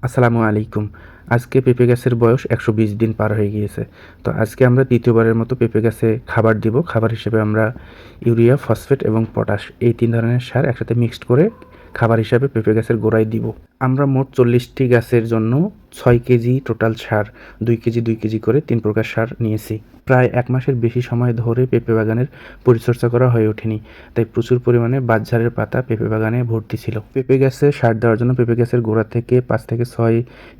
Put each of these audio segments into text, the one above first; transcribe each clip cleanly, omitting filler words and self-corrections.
আসসালামু আলাইকুম। আজকে পেঁপে গাছের বয়স ১২০ দিন পার হয়ে গিয়েছে। তো আজকে আমরা ৩য় বারের মতো পেঁপে গাছে খাবার দিব। খাবার হিসেবে আমরা ইউরিয়া, ফসফেট এবং পটাশ এই ৩ ধরনের সার একসাথে মিক্সড করে খাবার হিসাবে পেঁপে গাছের গোড়ায় দিব। আমরা মোট ৪০টি গাছের জন্য ৬ কেজি টোটাল সার, ২ কেজি ২ কেজি করে ৩ প্রকার সার নিয়েছি। প্রায় ১ মাসের বেশি সময় ধরে পেঁপে বাগানের পরিচর্যা করা হয়ে ওঠেনি, তাই প্রচুর পরিমাণে বাতঝাড়ের পাতা পেঁপে বাগানে ভর্তি ছিল। পেঁপে গাছে সার দেওয়ার জন্য পেঁপে গাছের গোড়া থেকে ৫ থেকে ৬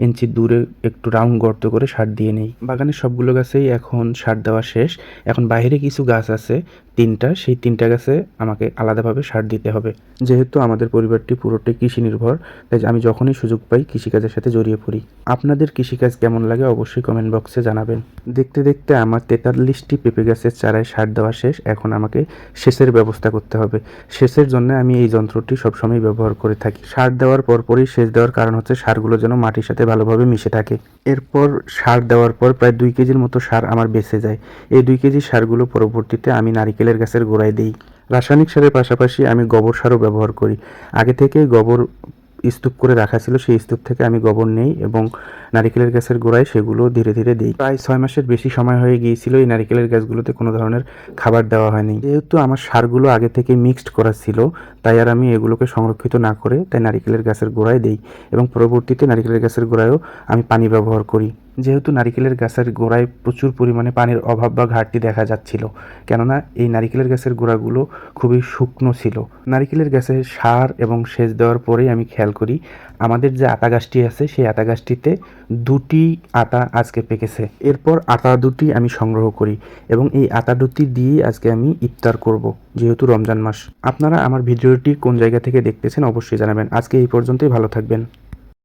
ইঞ্চি দূরে একটু রাউন্ড গর্ত করে সার দিয়ে নেই। বাগানের সবগুলো গাছেই এখন সার দেওয়া শেষ। এখন বাইরে কিছু গাছ আছে ৩টা, সেই ৩টা গাছে আমাকে আলাদাভাবে সার দিতে হবে। যেহেতু আমাদের পরিবারটি পুরোটাই কৃষি নির্ভর, তাই আমি যখনই সুযোগ পাই কৃষিকাজের সাথে জড়িয়ে পড়ি। আপনাদের কৃষিকাজ কেমন লাগে অবশ্যই কমেন্ট বক্সে জানাবেন। দেখতে দেখতে আমার ৪৩টি পেঁপে গাছের চারায় সার দেওয়া শেষ। এখন আমাকে সেচের ব্যবস্থা করতে হবে। সেচের জন্য আমি এই যন্ত্রটি সবসময় ব্যবহার করে থাকি। সার দেওয়ার পরপরই সেচ দেওয়ার কারণ হচ্ছে সারগুলো যেন মাটির সাথে ভালোভাবে মিশে থাকে। এরপর সার দেওয়ার পর প্রায় ২ কেজির মতো সার আমার বেঁচে যায়। এই ২ কেজি সারগুলো পরবর্তীতে আমি নারিকেলের গাছের গোড়ায় দিই। রাসায়নিক সারের পাশাপাশি আমি গোবর সারও ব্যবহার করি। আগে থেকেই গোবর স্তূপ করে রাখা ছিল, সেই স্তূপ থেকে আমি গোবর নেই এবং নারিকেলের গাছের গোড়ায় সেগুলো ধীরে ধীরে দিই। প্রায় ৬ মাসের বেশি সময় হয়ে গিয়েছিল এই নারিকেলের গাছগুলোতে কোনো ধরনের খাবার দেওয়া হয়নি। যেহেতু আমার সারগুলো আগে থেকে মিক্সড করা ছিল, তাই আর আমি এগুলোকে সংরক্ষিত না করে তাই নারিকেলের গাছের গোড়ায় দিই এবং পরবর্তীতে নারিকেলের গাছের গোড়ায়ও আমি পানি ব্যবহার করি। যেহেতু নারিকেলের গাছের গোড়ায় প্রচুর পরিমাণে পানির অভাব বা ঘাটতি দেখা যাচ্ছিল, কেননা এই নারিকেলের গাছের গোড়াগুলো খুবই শুকনো ছিল। নারিকেলের গাছে সার এবং সেচ দেওয়ার পরেই আমি খেয়াল করি আমাদের যে আতা গাছটি আছে সেই আতা গাছটিতে ২টি আতা আজকে পেকেছে। এরপর আতা দুটি আমি সংগ্রহ করি এবং এই আতা দুটি দিয়েই আজকে আমি ইফতার করব, যেহেতু রমজান মাস। আপনারা আমার ভিডিওটি কোন জায়গা থেকে দেখতেছেন অবশ্যই জানাবেন। আজকে এই পর্যন্তই, ভালো থাকবেন।